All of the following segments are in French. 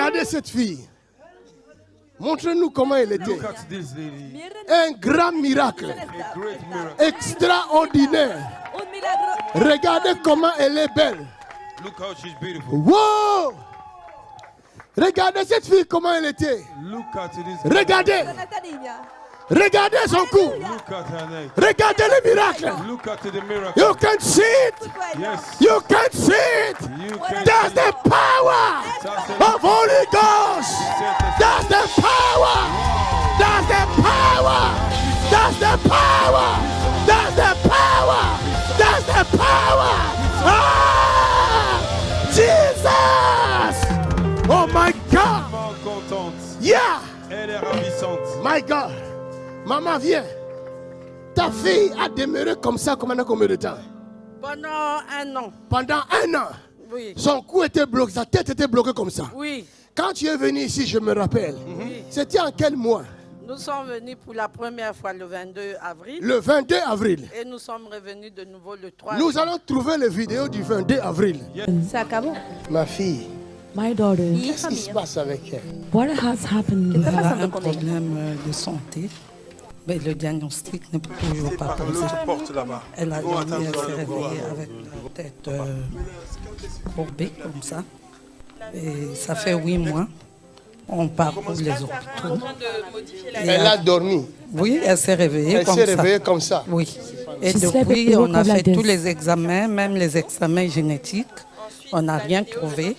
Regardez cette fille. Montrez-nous comment elle était. Look at this lady. Un grand miracle. A great miracle. Extraordinaire. Un milagro. Regardez comment elle est belle. Look how she's beautiful. Wow! Regardez cette fille, comment elle était. Look at this. Regardez. Questa niña. Regardez son cou. Look at her neck. Regardez le miracle. Look at the miracle. You can see it. Yes. You can see it. You can That's the power of Holy Ghost. That's the power. That's the power. That's the power. That's the power. That's the power. Ah! Jesus. Oh my God. Tellement contente. Yeah. Elle est ravissante. My God. Maman, viens. Ta fille a demeuré comme ça combien de temps? Pendant 1 an. Pendant 1 an. Oui. Son cou était bloqué, sa tête était bloquée comme ça. Oui. Quand tu es venu ici, je me rappelle. C'était en quel mois? Nous sommes venus pour la première fois le 22 avril. Le 22 avril. Et nous sommes revenus de nouveau le 3 Nous juin. allons trouver les vidéos du 22 avril. Se acabó. Ma fille, My daughter, qu'est-ce qui se passe avec elle? what has happened with está her? pasando Un con ella? problème de santé. Mais le diagnostic n'est toujours pas posé. Elle a dormi, elle s'est réveillée avec la tête courbée comme ça. Et ça fait 8 mois. On parcourt les hôpitaux. Elle a dormi. Oui, elle s'est réveillée Elle comme s'est ça. réveillée comme ça. Oui. Et She slept depuis, with on a like fait this. tous les examens, même les examens génétiques. On n'a rien trouvé.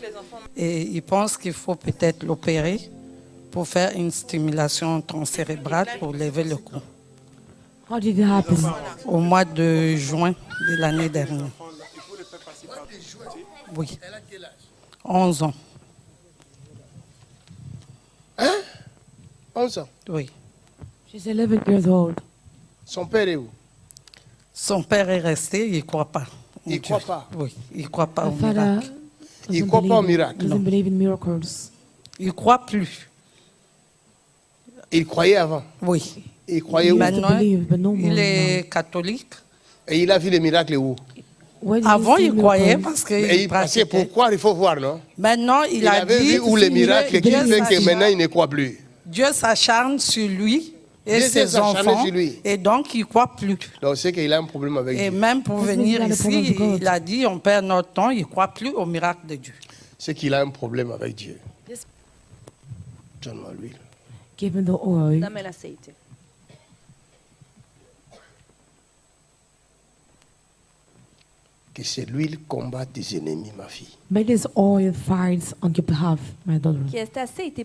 Et ils pensent qu'il faut peut-être l'opérer pour faire une stimulation transcérébrale pour lever le cou. How did it happen? Au mois de juin de l'année dernière. Oui. 11 ans. 11 ans. Oui. She's 11 years old. Son père est où? Son père est resté, il ne croit pas. Il ne croit pas. Oui, il ne croit pas au Her father miracle. Il croit pas au miracle. doesn't believe in miracles. Il ne croit plus. Il croyait avant. Oui. Il croyait où? Maintenant, believe, but no more il est catholique. Et il a vu les miracles où? Where did Avant, see il croyait miracles? parce Et qu'il il passait pratiquait. pourquoi? Il faut voir, non? Maintenant, il a avait dit vu où les miracles qui Dieu fait que maintenant il ne croit plus. Dieu s'acharne sur lui et Dieu ses s'est acharné enfants. sur lui. Et donc, il ne croit plus. Donc c'est qu'il a un problème avec Et Dieu. même pour Parce venir qu'il a le problème ici, de God. il a dit on perd notre temps, il ne croit plus au miracle de Dieu. C'est qu'il a un problème avec Dieu. Yes. Donne-moi l'huile. Give him the oil. Dame el aceite. Que c'est l'huile combat tes ennemis, ma fille. May this oil fight on your behalf, my daughter. Que este aceite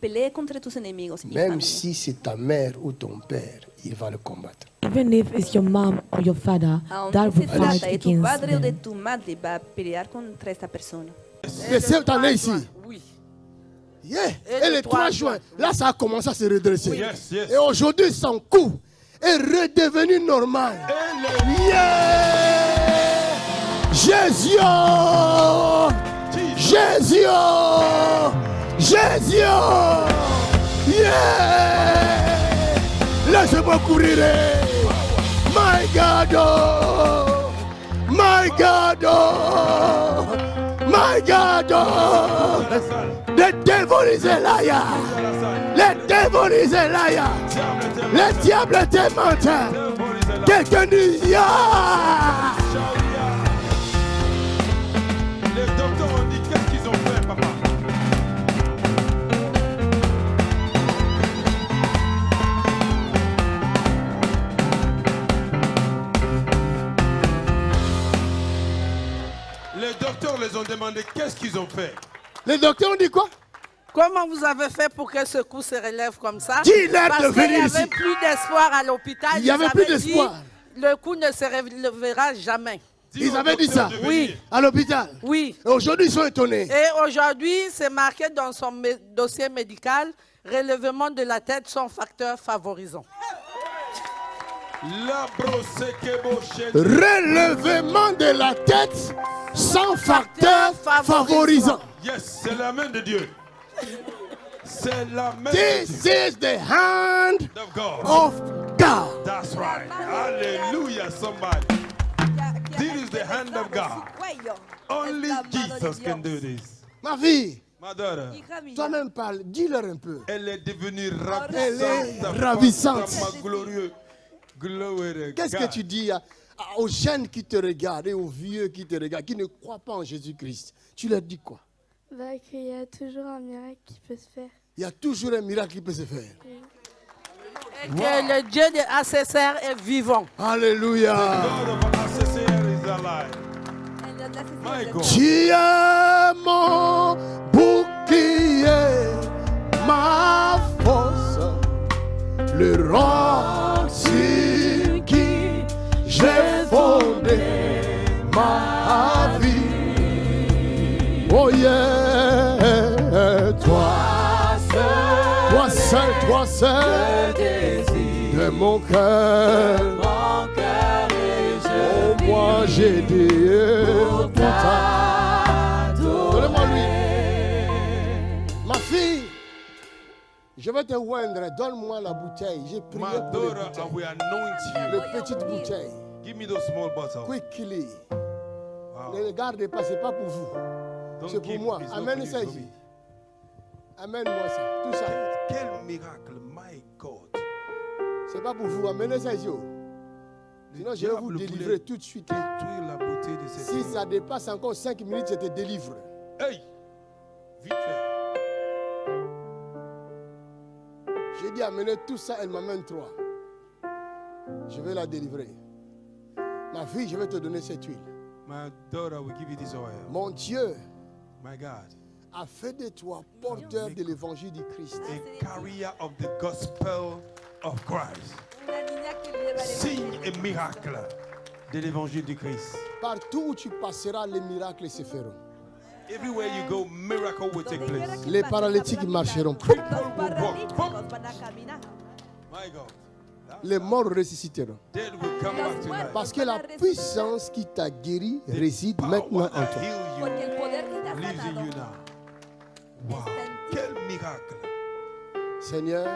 pelee contra tus enemigos. hija Même mía. si c'est ta mère ou ton père, il va le combattre. Even if it's your mom or your father, that Aunque will se fight trata de tu against padre o de them. tu madre, va a pelear contra esta persona. Mais cette année ici, Oui. yeah, Et et le le 3 3 juin, là ça a commencé à se redresser. Yes, yes. Et aujourd'hui, son cou est redevenu normal. Yeah! Jésus! Jésus! Jésus! Yeah! Laisse-moi courir! My God! Oh! My God! Oh! My God! Oh! The devil is a liar! Le devil is a liar! Le diable est un menteur! Quelqu'un dit yeah! Les docteurs ont dit qu'est-ce qu'ils ont fait, papa? Les docteurs les ont demandé qu'est-ce qu'ils ont fait. Les docteurs ont dit quoi? Comment vous avez fait pour que ce coup se relève comme ça? Dis-leur Parce de qu'il n'y venir avait ici. plus d'espoir à l'hôpital. Il y avait Ils plus avaient dit, d'espoir. Le coup ne se relèvera jamais. Dis Ils aux avaient dit docteurs ça. de Oui. venir. À l'hôpital. Oui. Et aujourd'hui, ils sont étonnés. Et aujourd'hui, c'est marqué dans son dossier médical, relèvement de la tête sans facteur favorisant. La brosse que boche. Relèvement de la tête sans facteur favorisant. Yes, c'est la main de Dieu. C'est la main de This Dieu. is the hand Of God. of God. That's right. Hallelujah, somebody. This is the hand of God. Only Jesus can do this. Ma fille, My daughter, Hija mía, Toi-même parle, dis-leur un peu. elle est devenue Elle est ravissante. ravissante. Fantasme glorieux. Glory to Qu'est-ce que God. tu dis aux jeunes qui te regardent et aux vieux qui te regardent, qui ne croient pas en Jésus-Christ? Tu leur dis quoi? Bah, qu'il y a toujours un miracle qui peut se faire. Il y a toujours un miracle qui peut se faire. Et que le Dieu de ACCR est vivant. Alléluia. God of ACCR is alive. en la necesidad My de- God. Tu es mon bouclier, ma force, le roc sur qui j'ai fondé ma vie. Oh yeah, toi seul de mon cœur. Oh, moi j'ai dit tout ça. Donnez-moi lui. Ma fille, je vais te oindre. Donne-moi la bouteille. J'ai prié My pour les daughter, bouteilles. and we anoint Les you. petites bouteilles. Give me those small bottles. Quickly. Wow. Ne les gardez pas, c'est pas pour vous. Don't C'est pour keep- moi. it's not Amène for ça you, it's ici. for me. Amène-moi ça. Tout ça. Quel miracle, my God. C'est pas pour vous. Amenez ça ici. Sinon, je vais vous diable délivrer voulait tout de suite. Détruire la beauté de cette Si fille. ça dépasse encore 5 minutes, je te délivre. Hey! Vite fait. J'ai dit amener tout ça, elle m'amène 3. Je vais la délivrer. Ma fille, je vais te donner cette huile. My daughter will give you this oil. Mon Dieu My God. a fait de toi porteur de l'évangile du Christ. A carrier of the gospel of Christ. Una niña que lleva el Sing evangelio. a miracle de l'évangile du Christ. Partout où tu passeras, les miracles se feront. Everywhere you go, miracle will take Donde quiera place. que Les pases, paralytiques habrá marcheront. milagros. Los paralíticos van a caminar. My God. Les morts ressusciteront. Dead will come back to life. Parce que la puissance qui t'a guéri réside maintenant en Power that toi. heal Porque el you poder que te ha lives in you sanado now. Wow. está en ti. Quel miracle. Seigneur,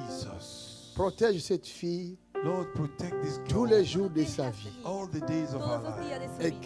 Jesus. protège cette fille Lord, protect this tous girl les jours de sa vie. all the days of her Todos los días life. de su Et vida.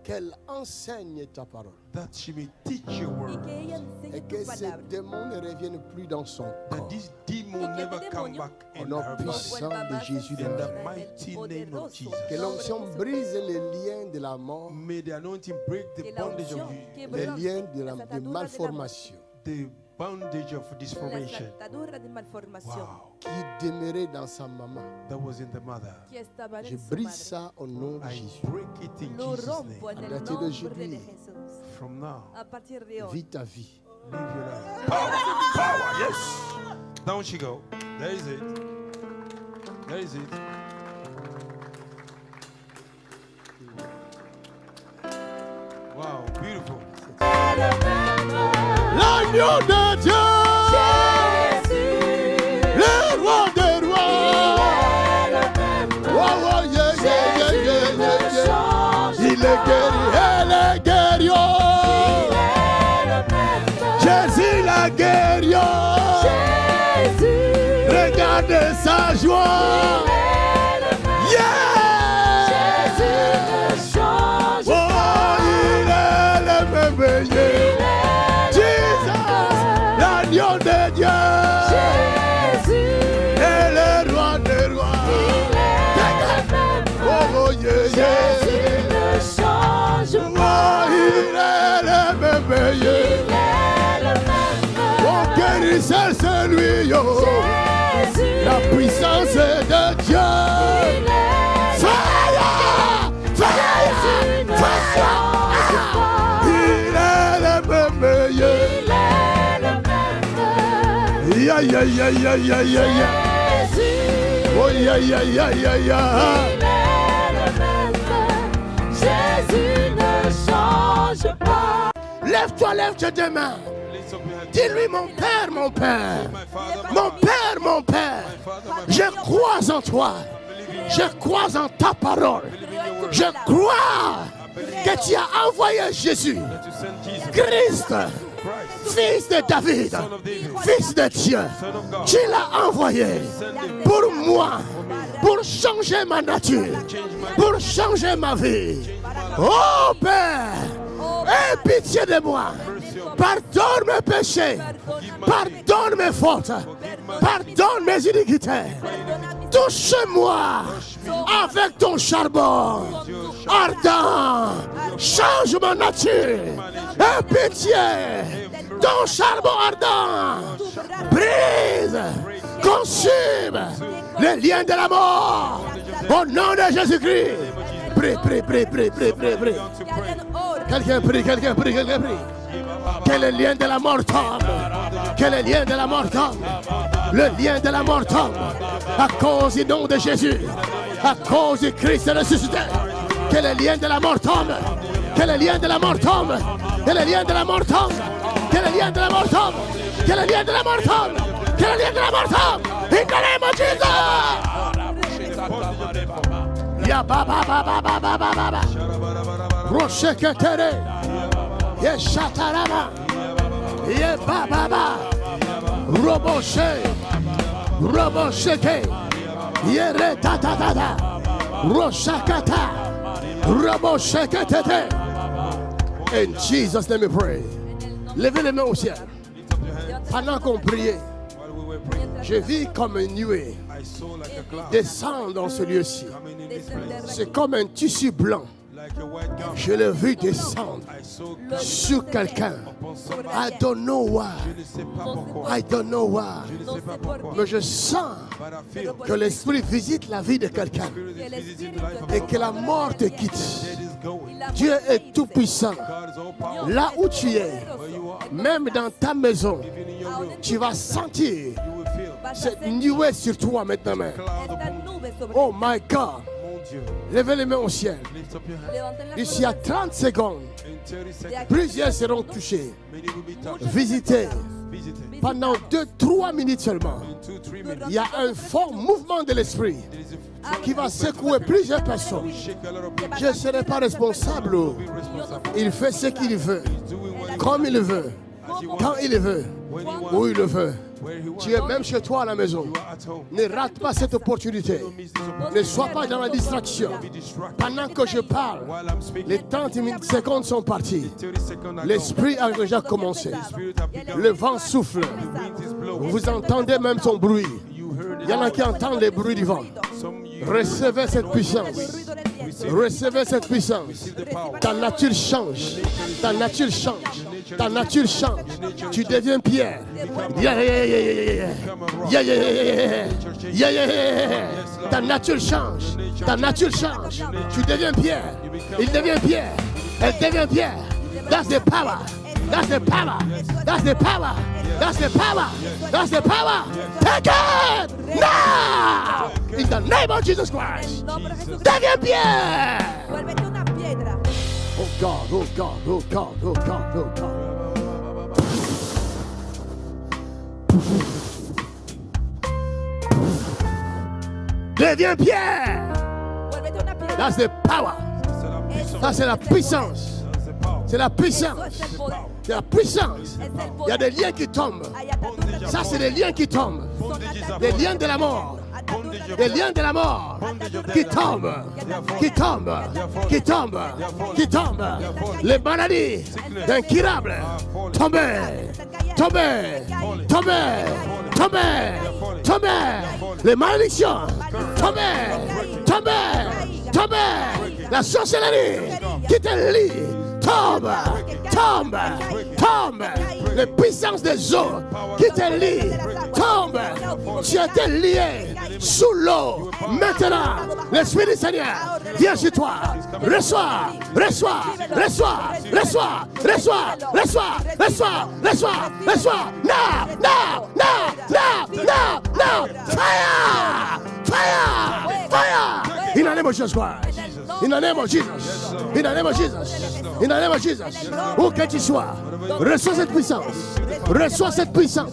qu'elle enseigne ta parole. That she may teach your Y word. que ella Et enseñe que tu ces palabra. démons ne reviennent plus dans son That corps. this demon Y que never este come demonio back Au in nom her body. puissant de Jésus de In the Nazareth. mighty name of Jesus. Que l'onction brise les liens de la mort, May the anointing break the Que la bondage of unción les quebrante liens de las ataduras de la malformation the bondage of Las disformation. ataduras de malformación Wow. qui demeurait dans sa maman. That was in the mother. que estaban Je en su brise madre. ça au nom de I Jésus. break it in Lo Jesus' rompo en name. el partir de nombre aujourd'hui. de Jesús. From now, A partir de hoy. Vis ta vie. live your life. Power, power, yes. Down she go. There is it. There is it. Wow, beautiful. L'agneau de Dieu, le roi des rois. Wow, wow, yeah, yeah, yeah, yeah, yeah, yeah. Il est guéri, elle est guéri. Jésus la guéri. Regardez sa joie. Yeah! Oh, il est le merveilleux. Jesus, l'agneau de Dieu. Et le roi des rois. Oh, oh, yeah, yeah. Oh, il est le merveilleux. Mon guérisseur, c'est lui, yo. La puissance de Dieu. Fire! Fire! Fire! Il est le merveilleux. Ya, ya, ya, ya, ya, ya, ya. Oh, ya, ya, ya, ya, ya. Lève-toi, lève tes mains. Lift up your head. Dis-lui, mon Père, mon Père. My Father, Mon Père, mon Père. my Father, my Je crois en toi. Je crois en ta parole. Je crois que tu as envoyé Jésus, that you sent Jesus Christ, Christ, fils de David, Son of David, fils de Dieu. Son of God. Tu l'as envoyé Send him pour moi, pour changer ma nature, change my pour changer ma vie. Oh Père, aie pitié de moi. mercy Pardonne mes péchés. Pardonne mes fautes. Pardonne mes iniquités. Touche-moi avec ton charbon ardent. Change ma nature. Aie pitié. Ton charbon ardent. Brise. Consume les liens de la mort. Au nom de Jésus-Christ. Prie, prie, prie, prie, prie, prie, prie. Quelqu'un prie, quelqu'un prie, quelqu'un prie. Que le lien de la mort tombe. Que le lien de la mort tombe. Le lien de la mort tombe. À cause du nom de Jésus. À cause du Christ ressuscité. Que le lien de la mort tombe. Que le lien de la mort tombe. Que le lien de la mort tombe. Que le lien de la mort tombe. Que le lien de la mort tombe. Que le lien de la mort tombe. In the name of Jesus. Ya ba ba ba ba ba ba ba ba ba. Roche ketere. Ye shatarama. Ye ba ba ba. Roboshe. Robosheke. Ye re ta ta ta ta. Roshakata. Roboshekete. In Jesus' name we pray. Levez les mains au ciel. Pendant qu'on priait, je vis comme une nuée descendre dans ce lieu-ci. C'est comme un tissu blanc. Je l'ai vu descendre sur quelqu'un. I don't know why. I don't know why. Mais je sens que l'esprit visite la vie de quelqu'un et que la mort te quitte. Dieu est tout puissant. Là où tu es, même dans ta maison, tu vas sentir cette nuée sur toi maintenant. Oh my God. Levez les mains au ciel. Ici à 30 secondes, plusieurs seront touchés, visités. Pendant 2-3 minutes seulement, il y a un fort mouvement de l'esprit qui va secouer plusieurs personnes. Je ne serai pas responsable. Il fait ce qu'il veut, comme il veut, quand il veut, où il le veut. Tu es même chez toi à la maison. Ne rate pas cette opportunité. Ne sois pas dans la distraction. Pendant que je parle, les 30 secondes sont parties. L'esprit a déjà commencé. Le vent souffle. Vous entendez même son bruit. Il y en a qui entendent les bruits du vent. Recevez cette puissance. Recevez cette puissance. Ta nature change. Ta nature change. Ta nature change. Tu deviens pierre. Ta nature change. Ta nature change. Tu deviens pierre. Il devient pierre. Elle devient pierre. That's the power. That's the power. That's the power. That's the power. That's the power. Take it now. In the name of Jesus Christ. Deviens pierre. Oh God, oh God, oh God, oh God, oh God. Deviens pierre. That's the power. Ça c'est la puissance. C'est la puissance. C'est la puissance. Il y a des liens qui tombent. Ça c'est des liens qui tombent. Des liens de la mort. Des liens de la mort qui tombent, qui tombent, qui tombent, qui tombent. Les maladies incurables tombées, tombées, tombées, tombées, tombées. Les malédictions tombées, tombées, tombées. La sorcellerie qui te lie tombe, tombe, tombe. Les puissances des eaux qui te lient tombe. Tu étais lié sous l'eau. Maintenant, l'Esprit du Seigneur vient sur toi. Reçois, reçois, reçois, reçois, reçois, reçois, reçois, reçois, reçois. Now, now, now, now, now, now. Fire, fire, fire. In the name of Jesus Christ. In the name of Jesus. In the name of Jesus. In the name of Jesus. Où que tu sois, reçois cette puissance. Reçois cette puissance.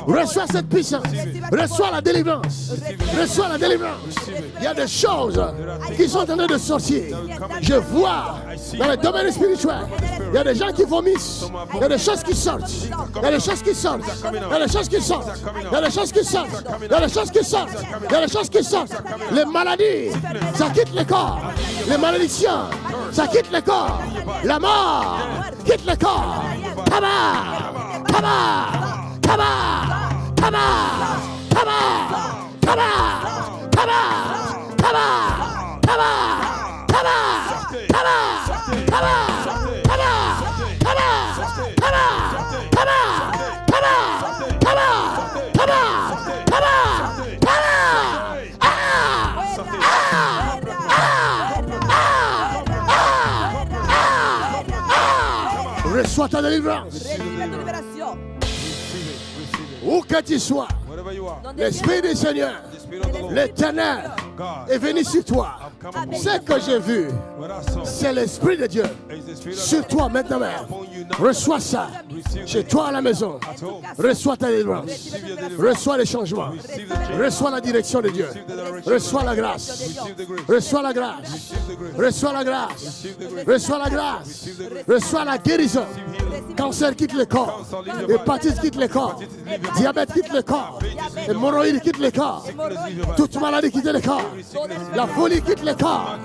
Reçois cette puissance. Reçois la délivrance. Reçois la délivrance. Il y a des choses qui sont en train de sortir. Je vois dans le domaine spirituel. Il y a des gens qui vomissent. Il y a des choses qui sortent. Il y a des choses qui sortent. Il y a des choses qui sortent. Il y a des choses qui sortent. Il y a des choses qui sortent. Il y a des choses qui sortent. Les maladies, ça quitte le corps. Les malédictions, ça quitte le corps. La mort quitte le corps. Reçois ta délivrance. Recibe tu liberación. Où que tu sois, Wherever you are, Donde l'Esprit du Seigneur, the Spirit of the Lord, l'Éternel, God, est venu sur toi. come upon Ce que j'ai vu, what I saw c'est l'Esprit de Dieu is the Spirit of sur God toi maintenant même. upon you now. Reçois ça chez toi à la maison. At home, Reçois ta délivrance. receive your deliverance, Reçois les changements. receive the change, Reçois la direction de Dieu. receive the direction, Reçois la grâce. receive the grace, Reçois la grâce. receive the grace, Reçois la grâce. receive the grace, Reçois la grâce. Reçois la guérison. Cancer quitte le corps. Hépatite quitte le corps. Diabète quitte le corps. Hémorroïde quitte le corps. Toute maladie quitte le corps. La folie quitte le corps.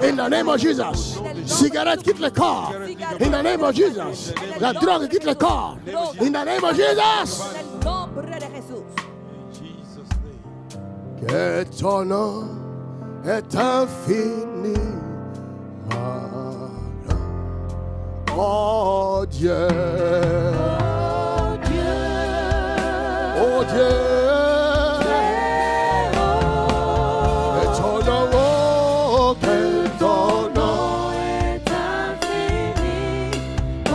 In the name of Jesus. Cigarette quitte le corps. In the name of Jesus. La drogue quitte le corps. In the name of Jesus. En el nombre de Jesús. Jesus' name. Que ton nom est infini. Oh Dieu. Oh Dieu. Et ton nom, oh, que ton nom est infini. Oh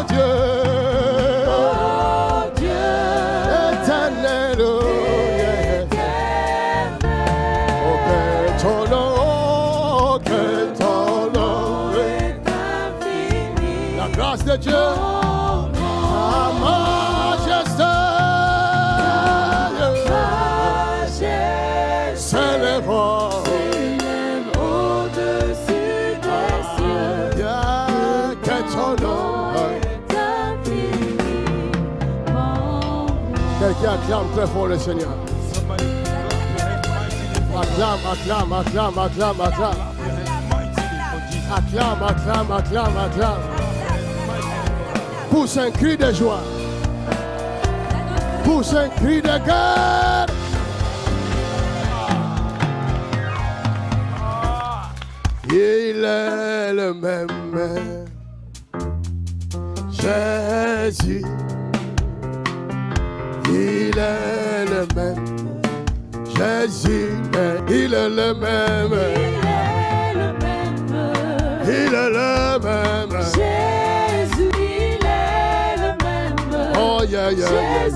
Dieu. Oh Dieu. Éternel. Oh que ton nom, oh, que ton nom est infini. La grâce de Dieu. Ta majesté s'élève au-dessus des cieux. Yeah, que ton nom est infini. Quelqu'un acclame très fort le Seigneur. Somebody clap your hands mightily. Acclame, acclame, acclame, acclame, acclame. Clap your hands mightily for Jesus. Acclame, acclame, acclame, acclame. Pousse un cri de joie. Pousse un cri de guerre. Il est le même. Jésus. Il est le même. Jésus, il est le même. Il est le même. Jésus, il est le même. Oh yeah, yeah, yeah.